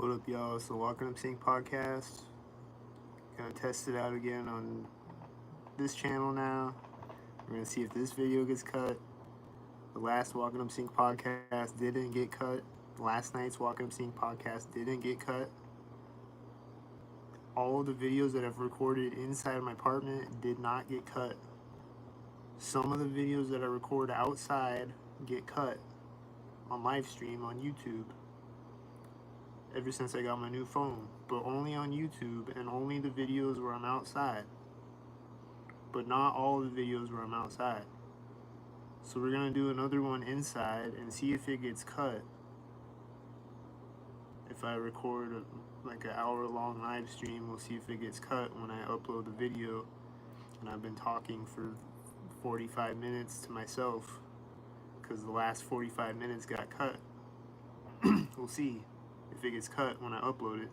What up, y'all? It's the Walknupsync Podcast. Gonna test it out again on this channel now. We're gonna see if this video gets cut. The last Walknupsync Podcast didn't get cut. Last night's Walknupsync Podcast didn't get cut. All of the videos that I've recorded inside my apartment did not get cut. Some of the videos that I record outside get cut on live stream on YouTube ever since I got my new phone, but only on YouTube and only the videos where I'm outside, but not all the videos where I'm outside. So we're gonna do another one inside and see if it gets cut. If I record like an hour-long live stream, we'll see if it gets cut when I upload the video. And I've been talking for 45 minutes to myself because the last 45 minutes got cut. We'll see if it gets cut when I upload it.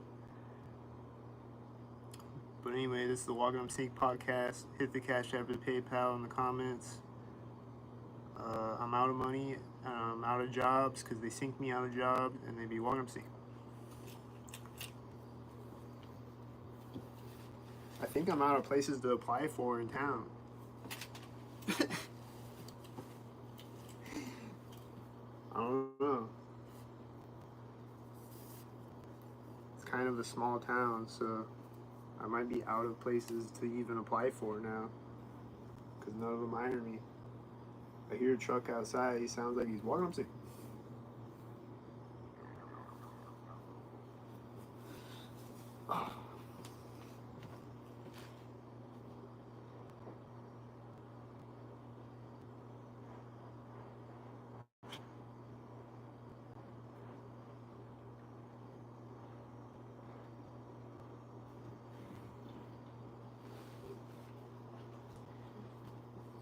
But anyway, this is the Walknupsync Podcast. Hit the Cash App or the PayPal in the comments. I'm out of money and I'm out of jobs because they sync me out of job and they be Walknupsync. I think I'm out of places to apply for in town. I don't know. It's kind of a small town, so I might be out of places to even apply for now because none of them hire me. I hear a truck outside. He sounds like he's Walknupsync. Oh.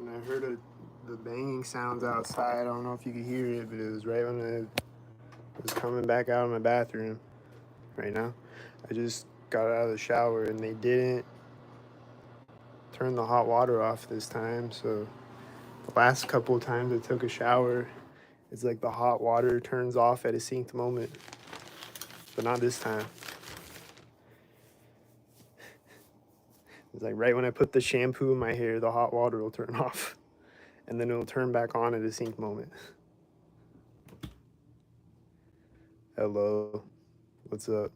And I heard the banging sounds outside. I don't know if you could hear it, but it was right when I was coming back out of my bathroom right now. I just got out of the shower and they didn't turn the hot water off this time. So the last couple of times I took a shower, it's like the hot water turns off at a synced moment, but not this time. It's like right when I put the shampoo in my hair, the hot water will turn off, and then it'll turn back on at a sync moment. Hello, what's up?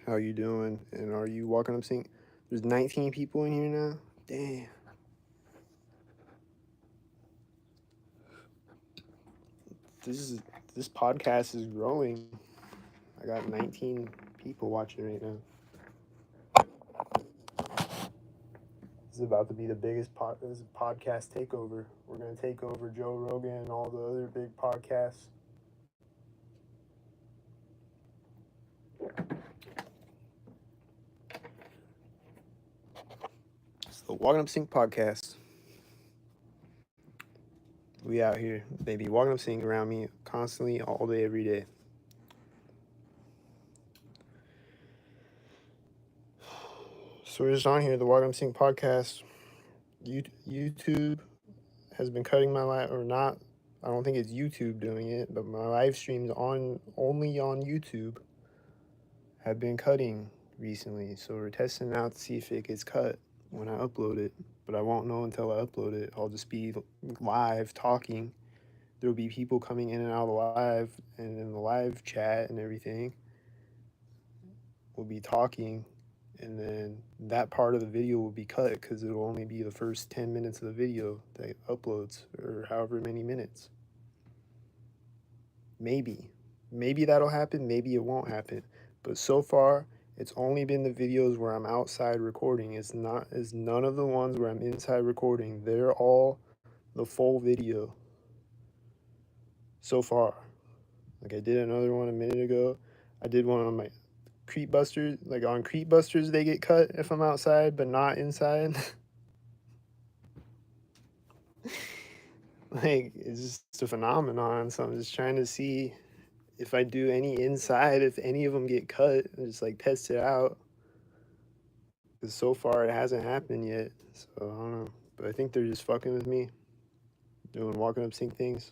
How you doing? And are you Walknupsync? There's 19 people in here now? Damn. This podcast is growing. I got 19 people watching right now. This is about to be the biggest this is a podcast takeover. We're going to take over Joe Rogan and all the other big podcasts. It's the Walknupsync Podcast. We out here, baby. Walknupsync around me constantly, all day, every day. So we're just on here, the Walknupsync Podcast. YouTube has been cutting my live, or not. I don't think it's YouTube doing it, but my live streams only on YouTube have been cutting recently. So we're testing out to see if it gets cut when I upload it. But I won't know until I upload it. I'll just be live talking. There'll be people coming in and out of the live, and in the live chat and everything. We'll be talking, and then that part of the video will be cut because it'll only be the first 10 minutes of the video that uploads, or however many minutes. Maybe that'll happen, maybe it won't happen. But so far, it's only been the videos where I'm outside recording. It's none of the ones where I'm inside recording. They're all the full video so far. Like I did another one a minute ago. I did one on my Creep Busters. Like on Creep Busters, they get cut if I'm outside, but not inside. Like, it's just a phenomenon. So I'm just trying to see if I do any inside, if any of them get cut, and just like test it out. Because so far it hasn't happened yet. So I don't know. But I think they're just fucking with me, doing Walknupsync things.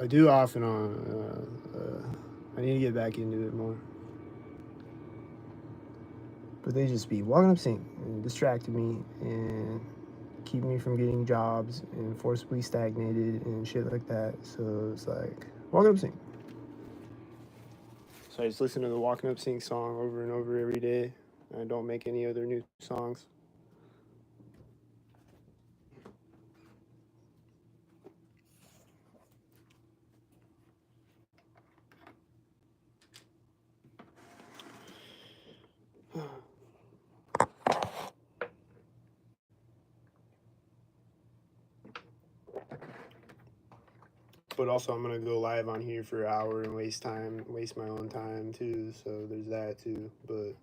I do off and on. I need to get back into it more. But they just be Walknupsync and distracted me and keep me from getting jobs and forcibly stagnated and shit like that. So it's like, Walknupsync. So I just listen to the Walknupsync song over and over every day. I don't make any other new songs. But also, I'm gonna go live on here for an hour and waste my own time too. So there's that too. But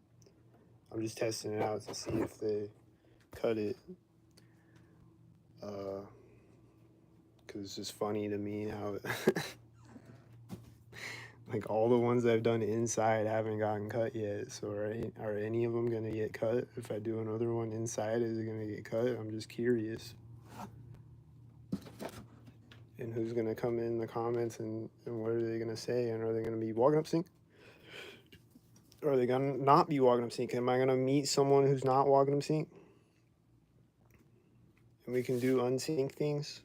I'm just testing it out to see if they cut it. Cause it's just funny to me how like all the ones I've done inside haven't gotten cut yet. So are any of them gonna get cut? If I do another one inside, is it gonna get cut? I'm just curious. And who's gonna come in the comments and what are they gonna say? And are they gonna be Walknupsync? Or are they gonna not be Walknupsync? Am I gonna meet someone who's not Walknupsync? And we can do unsync things?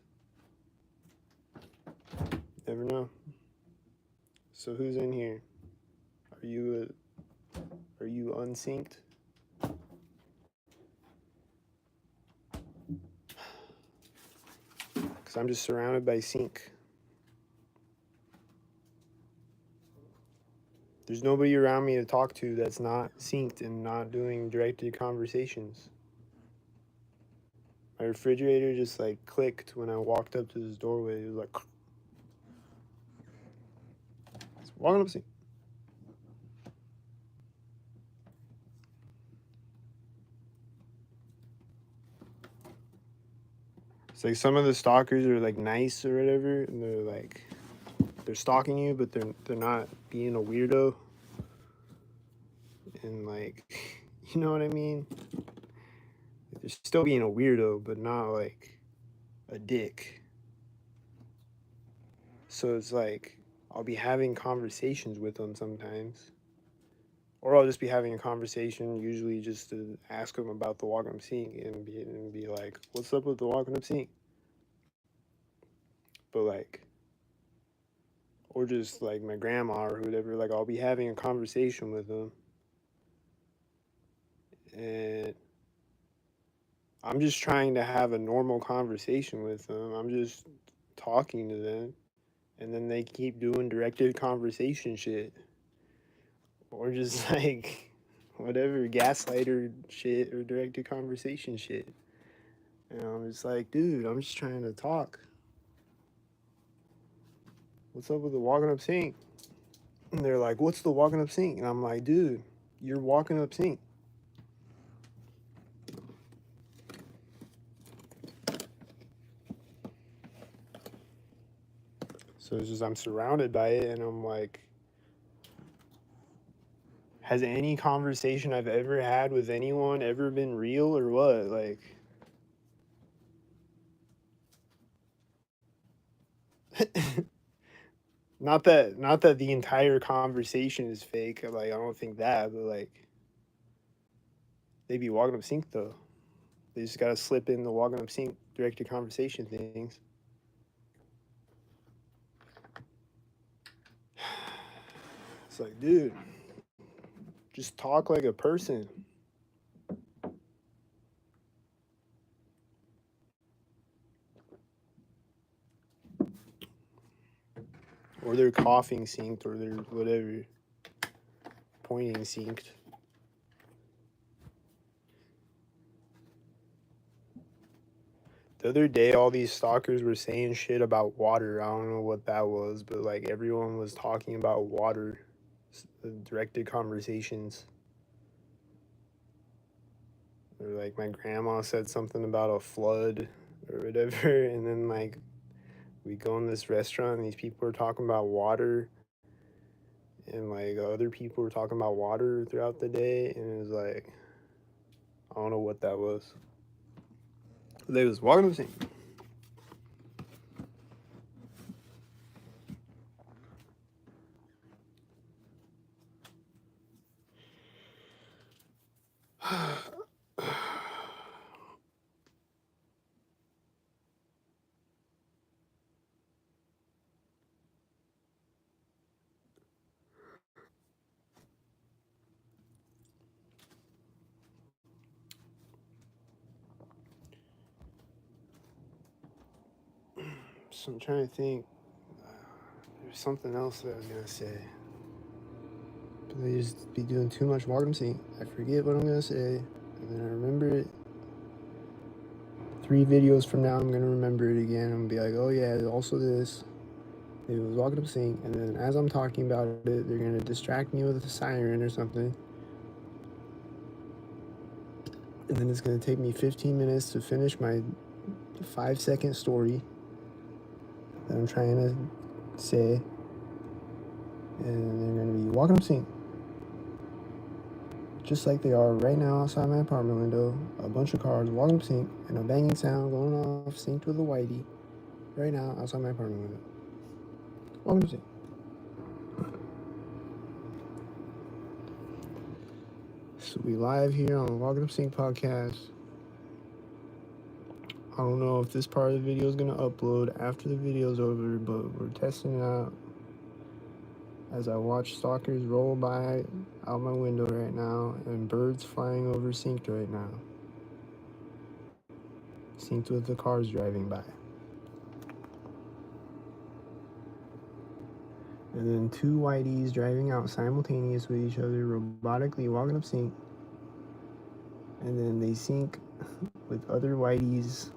Never know. So who's in here? Are you unsynced? Because I'm just surrounded by sync. There's nobody around me to talk to that's not synced and not doing directed conversations. My refrigerator just like clicked when I walked up to this doorway. It was like, it's Walknupsync. It's like some of the stalkers are like nice or whatever, and they're stalking you, but they're not being a weirdo. And like, you know what I mean? They're still being a weirdo, but not like a dick. So it's like I'll be having conversations with them sometimes. Or I'll just be having a conversation, usually just to ask them about the Walknupsync and be like, what's up with the Walknupsync? But like, or just like my grandma or whatever, like I'll be having a conversation with them. And I'm just trying to have a normal conversation with them. I'm just talking to them. And then they keep doing directed conversation shit. Or just like whatever, gaslighter shit or directed conversation shit. And I'm just like, dude, I'm just trying to talk. What's up with the Walknupsync? And they're like, what's the Walknupsync? And I'm like, dude, you're Walknupsync. So it's just I'm surrounded by it, and I'm like, has any conversation I've ever had with anyone ever been real or what? Like, not that the entire conversation is fake. Like, I don't think that, but like, they be Walknupsync though. They just gotta slip in the Walknupsync directed conversation things. It's like, dude, just talk like a person. Or they're coughing synced, or they're whatever, pointing synced. The other day, all these stalkers were saying shit about water. I don't know what that was, but like everyone was talking about water, directed conversations. Or like my grandma said something about a flood or whatever, and then like we go in this restaurant and these people are talking about water, and like other people were talking about water throughout the day, and it was like, I don't know what that was. They was Walknupsync. I'm trying to think. There's something else that I was gonna say. But I just be doing too much Walknupsync. I forget what I'm gonna say, and then I remember it. 3 videos from now, I'm gonna remember it again. I'm gonna be like, oh yeah, also this. It was Walknupsync, and then as I'm talking about it, they're gonna distract me with a siren or something. And then it's gonna take me 15 minutes to finish my 5-second story that I'm trying to say. And they're gonna be Walknupsync. Just like they are right now outside my apartment window. A bunch of cars Walknupsync and a banging sound going off, synced with a whitey. Right now outside my apartment window. Walknupsync. So we live here on the Walknupsync Podcast. I don't know if this part of the video is gonna upload after the video's over, but we're testing it out as I watch stalkers roll by out my window right now and birds flying over synced right now. Synced with the cars driving by. And then 2 whiteys driving out simultaneous with each other, robotically Walknupsync. And then they sync with other whiteys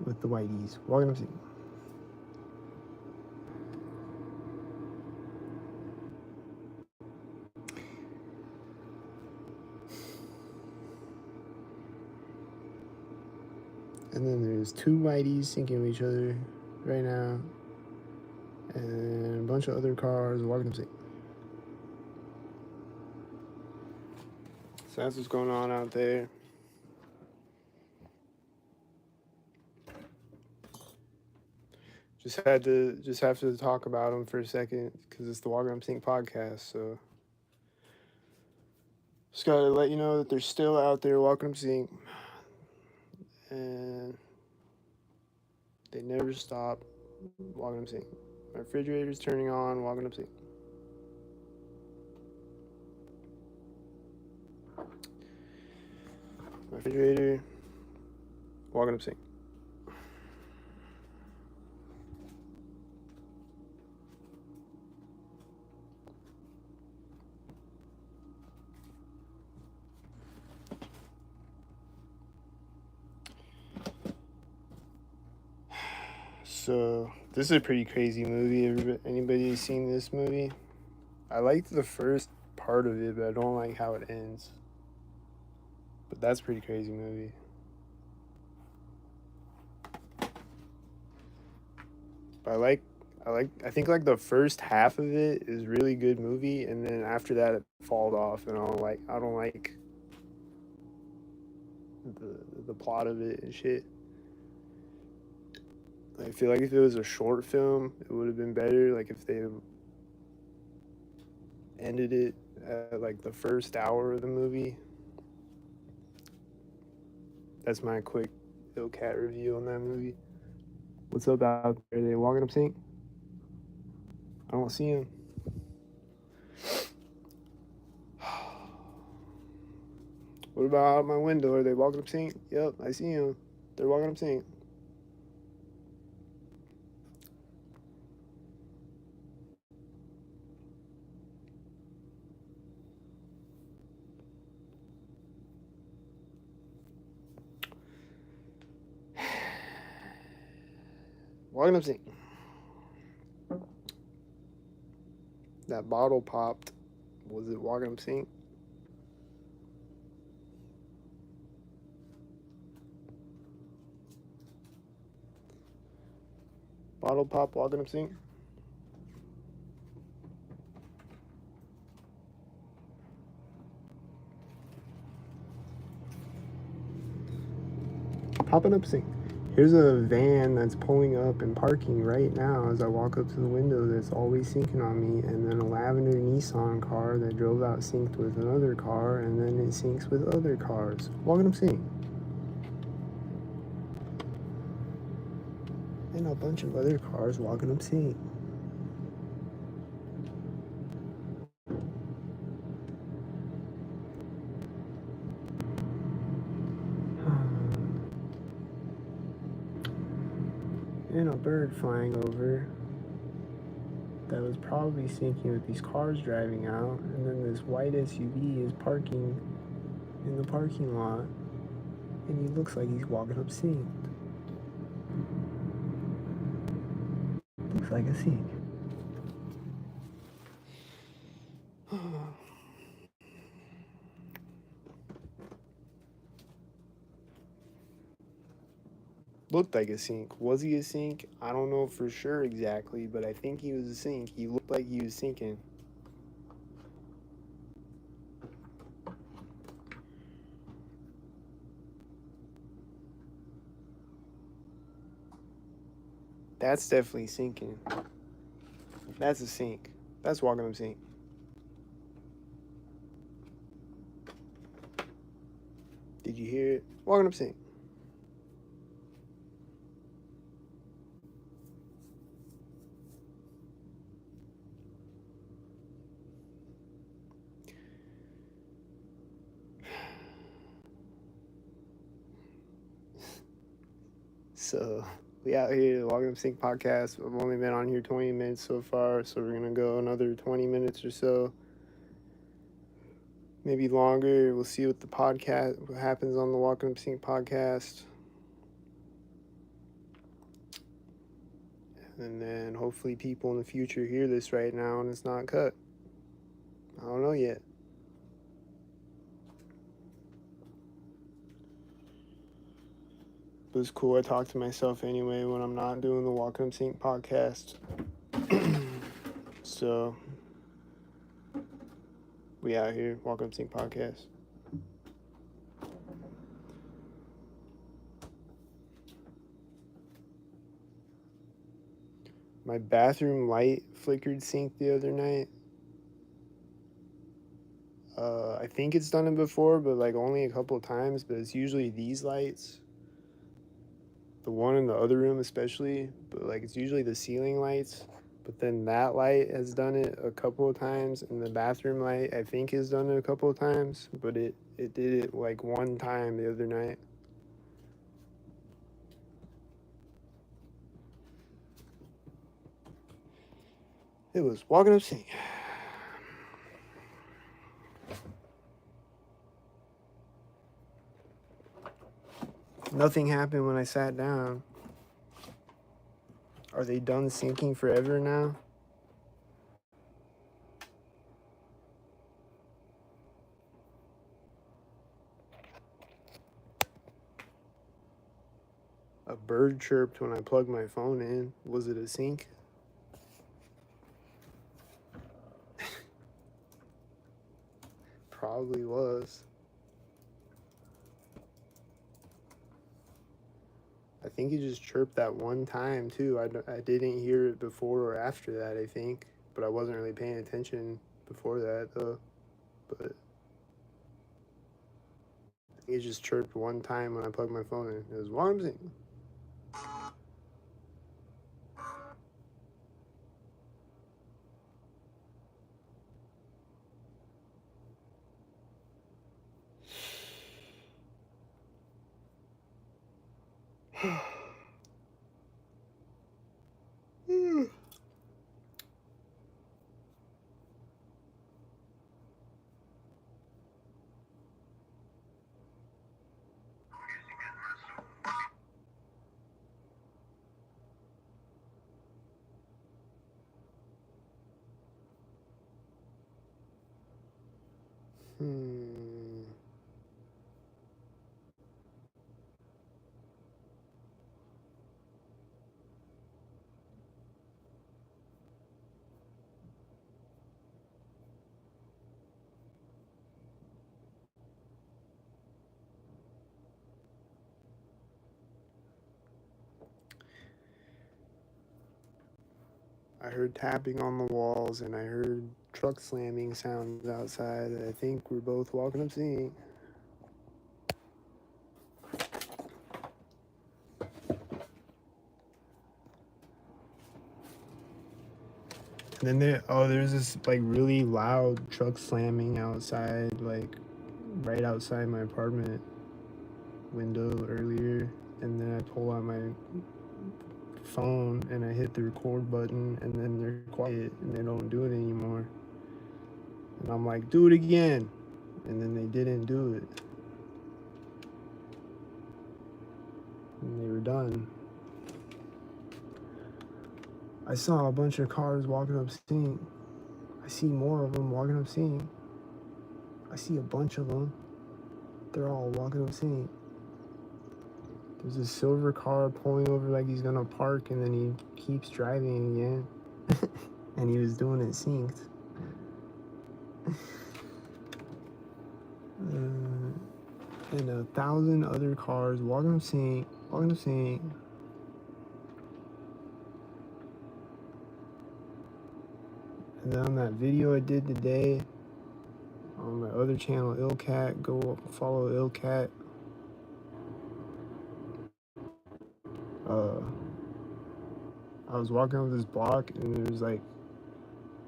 with the whiteys. Walknupsync. And then there's 2 whiteys syncing with each other right now. And a bunch of other cars Walknupsync. So that's what's going on out there. Just have to talk about them for a second because it's the Walknupsync Podcast. So just gotta let you know that they're still out there Walknupsync, and they never stop Walknupsync. My refrigerator's turning on Walknupsync. My refrigerator Walknupsync. So this is a pretty crazy movie. Anybody seen this movie? I liked the first part of it, but I don't like how it ends. But that's a pretty crazy movie. But I think like the first half of it is really good movie, and then after that it falls off, and I don't like the plot of it and shit. I feel like if it was a short film, it would have been better. Like if they ended it at like the first hour of the movie. That's my quick little cat review on that movie. What's up out there? Are they Walknupsync? I don't see him. What about out my window? Are they Walknupsync? Yep, I see him. They're Walknupsync. Walknupsync. That bottle popped. Was it Walknupsync? Bottle pop Walknupsync? Popping up sync. Here's a van that's pulling up and parking right now as I walk up to the window that's always syncing on me, and then a lavender Nissan car that drove out synced with another car, and then it syncs with other cars. Walknupsync. And a bunch of other cars Walknupsync. been a bird flying over that was probably syncing with these cars driving out, and then this white SUV is parking in the parking lot, and he looks like he's walking up sync. Looks like a sync. Looked like a sync. Was he a sync? I don't know for sure exactly, but I think he was a sync. He looked like he was syncing. That's definitely syncing. That's a sync. That's Walknupsync. Did you hear it? Walknupsync. So we out here, the Walknupsync Podcast. I've only been on here 20 minutes so far, so we're gonna go another 20 minutes or so. Maybe longer. We'll see what what happens on the Walknupsync Podcast. And then hopefully people in the future hear this right now and it's not cut. I don't know yet. But it's cool. I talk to myself anyway when I'm not doing the Walknupsync Podcast. So we out here, Walknupsync Podcast. My bathroom light flickered sync the other night. I think it's done it before, but like only a couple of times. But it's usually these lights. The one in the other room especially, but like it's usually the ceiling lights. But then that light has done it a couple of times, and the bathroom light I think has done it a couple of times. But it did it like one time the other night. It was Walknupsync. Nothing happened when I sat down. Are they done syncing forever now? A bird chirped when I plugged my phone in. Was it a sync? Probably was. I think he just chirped that one time too. I didn't hear it before or after that, I think. But I wasn't really paying attention before that though. But he just chirped one time when I plugged my phone in. It was Walknupsync. I heard tapping on the walls and I heard truck slamming sounds outside. I think we're both Walknupsync. And then there's this like really loud truck slamming outside, like right outside my apartment window earlier. And then I pull out my phone and I hit the record button and then they're quiet and they don't do it anymore. And I'm like, do it again. And then they didn't do it. And they were done. I saw a bunch of cars walking up Sync. I see more of them walking up Sync. I see a bunch of them. They're all walking up Sync. There's a silver car pulling over like he's gonna park, and then he keeps driving again. And he was doing it synced. And 1,000 other cars walking up Sync, walking up Sync. And then on that video I did today on my other channel, Illcat, go follow Illcat. I was walking up this block and there's like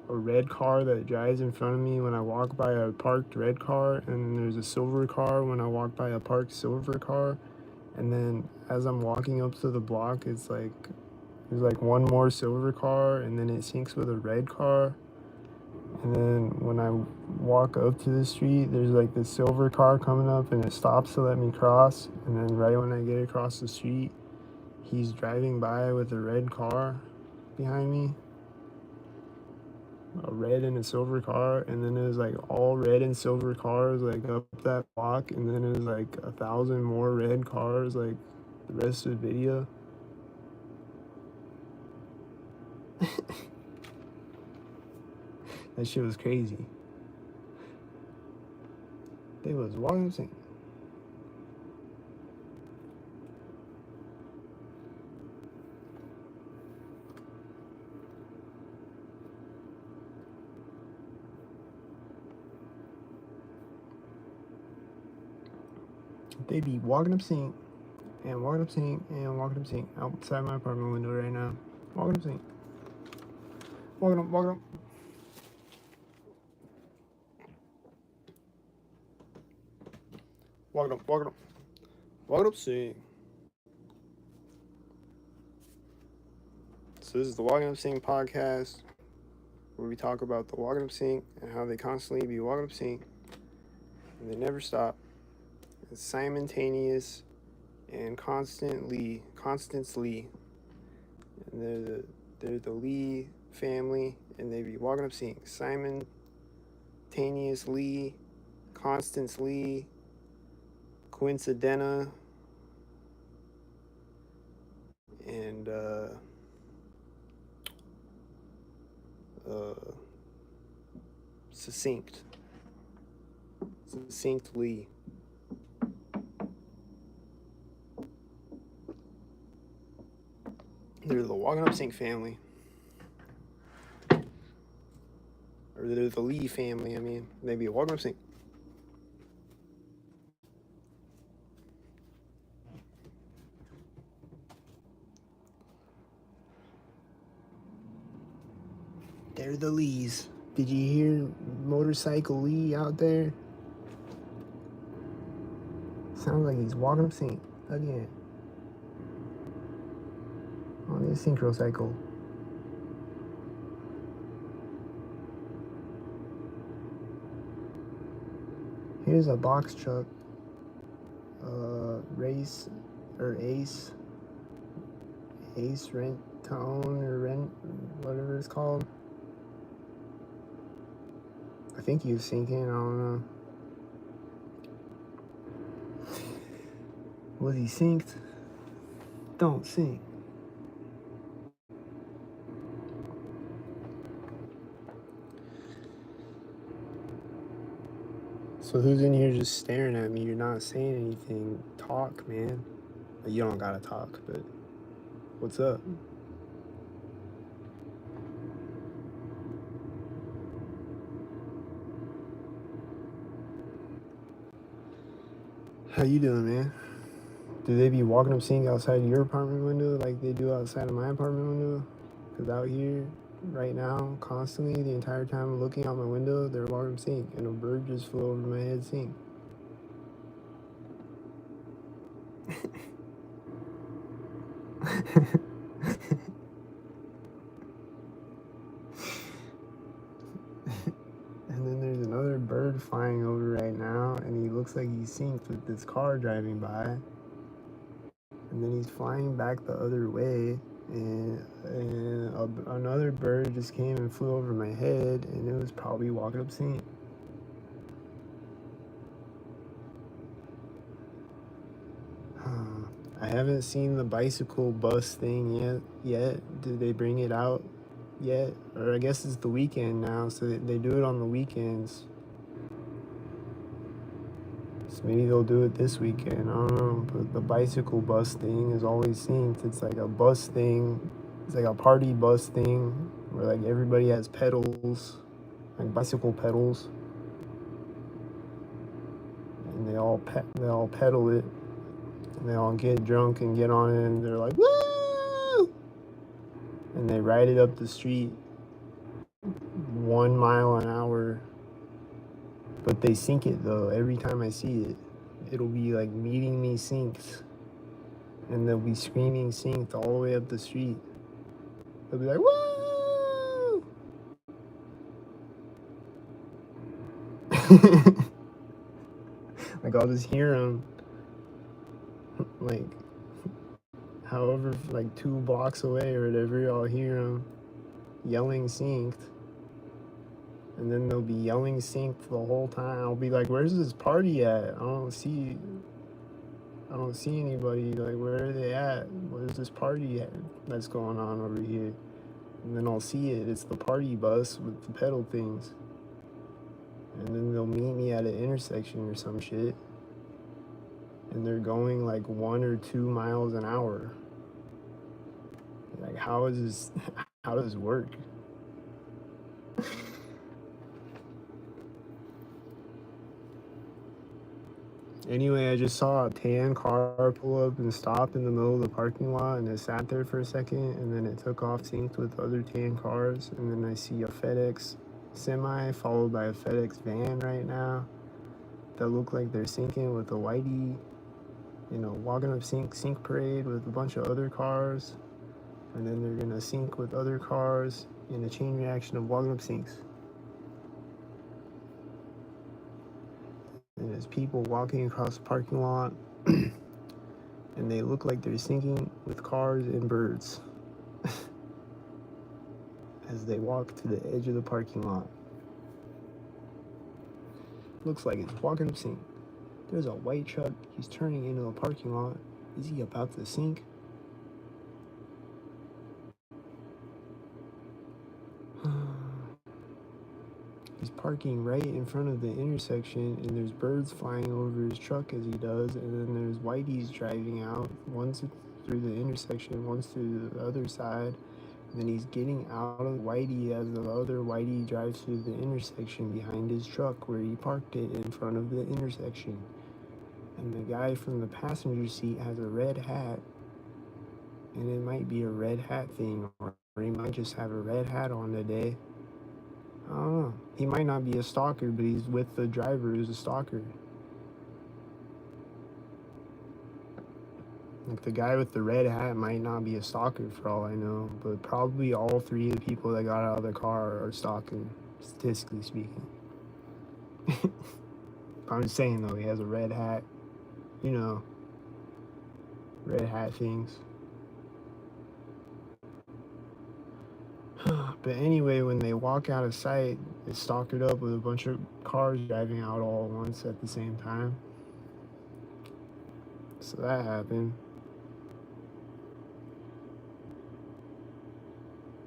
a red car that drives in front of me when I walk by a parked red car, and there's a silver car when I walk by a parked silver car. And then as I'm walking up to the block, it's like there's like one more silver car, and then it syncs with a red car. And then when I walk up to the street, there's like this silver car coming up and it stops to let me cross. And then right when I get across the street, he's driving by with a red car behind me. A red and a silver car, and then it was like all red and silver cars like up that block, and then it was like 1,000 more red cars like the rest of the video. That shit was crazy. They was Walknupsync. They be Walknupsync and Walknupsync and Walknupsync outside my apartment window right now. Walknupsync. Walking up, walking up. Walking up, walking up. Walknupsync. So this is the Walknupsync Podcast, where we talk about the Walknupsync and how they constantly be Walknupsync, and they never stop. It's simultaneous and constantly. And they're the Lee family, and they be Walknupsync. Simultaneously, constantly, coincidenta, and succinctly. They're the Walknupsync family. Or they're the Lee family, I mean. They be a Walknupsync. They're the Lees. Did you hear Motorcycle Lee out there? Sounds like he's Walknupsync again. On his synchro cycle. Here's a box truck. Ace rent to own or rent, whatever it's called. I think he was sinking, I don't know. Was he synced? Don't sink. So who's in here just staring at me? You're not saying anything. Talk, man. You don't gotta talk, but what's up? How you doing, man? Do they be Walknupsync outside your apartment window like they do outside of my apartment window? Because out here, right now, constantly, the entire time I'm looking out my window, they're Walknupsync, and a bird just flew over my head singing. looks like he's synced with this car driving by. And then he's flying back the other way, and another bird just came and flew over my head, and it was probably Walknupsync. I haven't seen the bicycle bus thing yet. Did they bring it out yet? Or I guess it's the weekend now, so they do it on the weekends. So maybe they'll do it this weekend. I don't know. But the bicycle bus thing is always synced. It's like a bus thing. It's like a party bus thing where like everybody has pedals, like bicycle pedals, and they all pedal it. And they all get drunk and get on it, and they're like, woo! And they ride it up the street 1 mile an hour. But they sync it though. Every time I see it, it'll be like meeting me synced. And they'll be screaming synced all the way up the street. They'll be like, woo! Like I'll just hear them. Like, however, like 2 blocks away or whatever, I'll hear them yelling synced. And then they'll be yelling synced the whole time. I'll be like, where's this party at? I don't see anybody. Like, where are they at? Where's this party at that's going on over here? And then I'll see it. It's the party bus with the pedal things. And then they'll meet me at an intersection or some shit. And they're going like 1 or 2 miles an hour. Like, how does this work? Anyway, I just saw a tan car pull up and stop in the middle of the parking lot, and it sat there for a second, and then it took off synced with other tan cars, and then I see a FedEx semi followed by a FedEx van right now that look like they're syncing with a whitey, Walknupsync sync parade with a bunch of other cars, and then they're gonna sync with other cars in a chain reaction of Walknupsyncs. And there's people walking across the parking lot, and they look like they're syncing with cars and birds as they walk to the edge of the parking lot. Looks like it's Walknupsync. There's a white truck. He's turning into the parking lot. Is he about to sync? He's parking right in front of the intersection, and there's birds flying over his truck as he does, and then there's whiteys driving out. One's through the intersection, one's through the other side, and then he's getting out of whitey as the other whitey drives through the intersection behind his truck where he parked it in front of the intersection. And the guy from the passenger seat has a red hat, and it might be a red hat thing, or he might just have a red hat on today. I don't know. He might not be a stalker, but he's with the driver who's a stalker. Like, the guy with the red hat might not be a stalker for all I know, but probably all 3 of the people that got out of the car are stalking, statistically speaking. I'm just saying, though, he has a red hat. Red hat things. But anyway, when they walk out of sight, it's stalkered up with a bunch of cars driving out all at once at the same time. So that happened.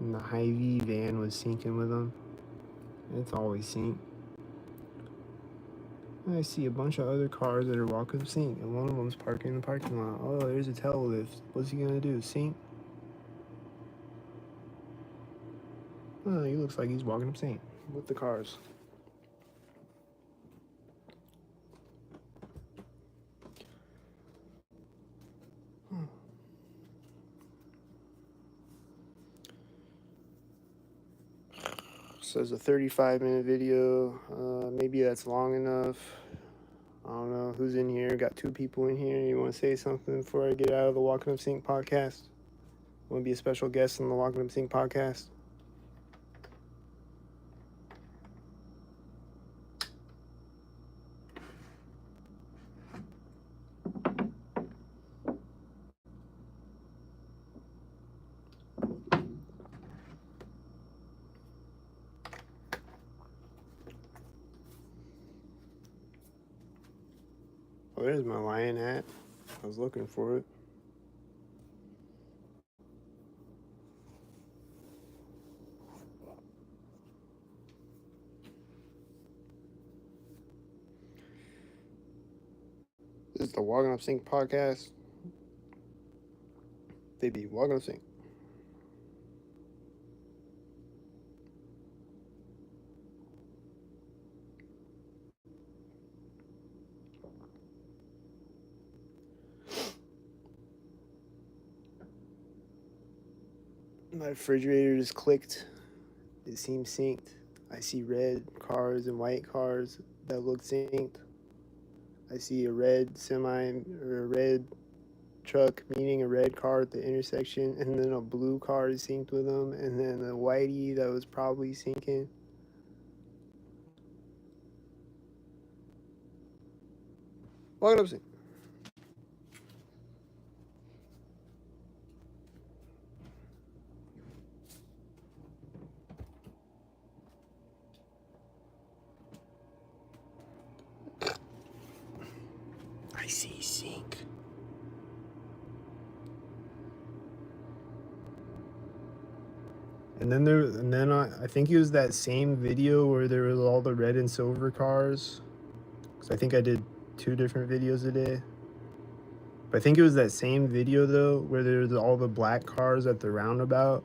And the Hy-Vee van was syncing with them. It's always synced. And I see a bunch of other cars that are Walknupsync, and one of them's parking in the parking lot. Oh, there's a tail lift. What's he gonna do? Sync? Oh, he looks like he's Walknupsync with the cars. Says a 35-minute video. Maybe that's long enough. I don't know who's in here. Got 2 people in here. You want to say something before I get out of the Walknupsync podcast? Want to be a special guest on the Walknupsync podcast? Oh, there's my lion hat. I was looking for it. This is the Walknupsync Podcast. They be Walknupsync. My refrigerator just clicked. It seems synced. I see red cars and white cars that look synced. I see a red semi or a red truck meeting a red car at the intersection, and then a blue car is synced with them, and then a whitey that was probably syncing. Walknupsync. I see sync. And then I think it was that same video where there was all the red and silver cars. Cause I think I did 2 different videos a day. But I think it was that same video though where there's all the black cars at the roundabout.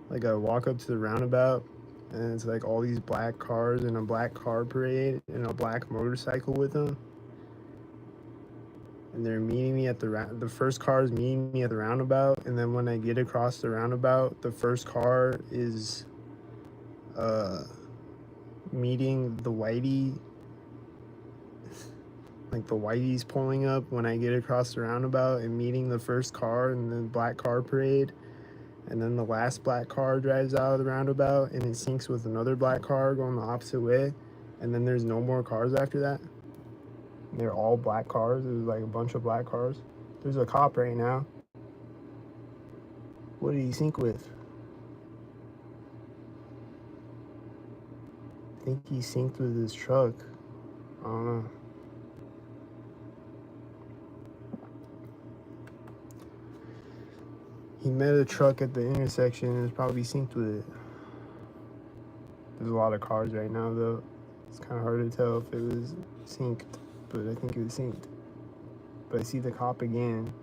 Like I walk up to the roundabout and it's like all these black cars in a black car parade and a black motorcycle with them. And they're meeting me at the first car is meeting me at the roundabout, and then when I get across the roundabout, the first car is meeting the whitey. Like the whitey's pulling up when I get across the roundabout and meeting the first car in the black car parade, and then the last black car drives out of the roundabout and it syncs with another black car going the opposite way, and then there's no more cars after that. They're all black cars. There's like a bunch of black cars. There's a cop right now. What did he sync with? I think he synced with his truck. I don't know. He met a truck at the intersection and was probably synced with it. There's a lot of cars right now though. It's kind of hard to tell if it was synced, but I think it was synced. But I see the cop again.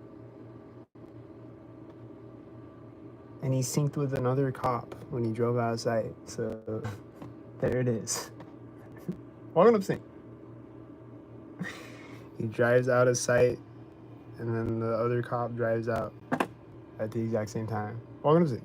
And he synced with another cop when he drove out of sight. So there it is. Walknupsync. He drives out of sight, and then the other cop drives out at the exact same time. Walknupsync.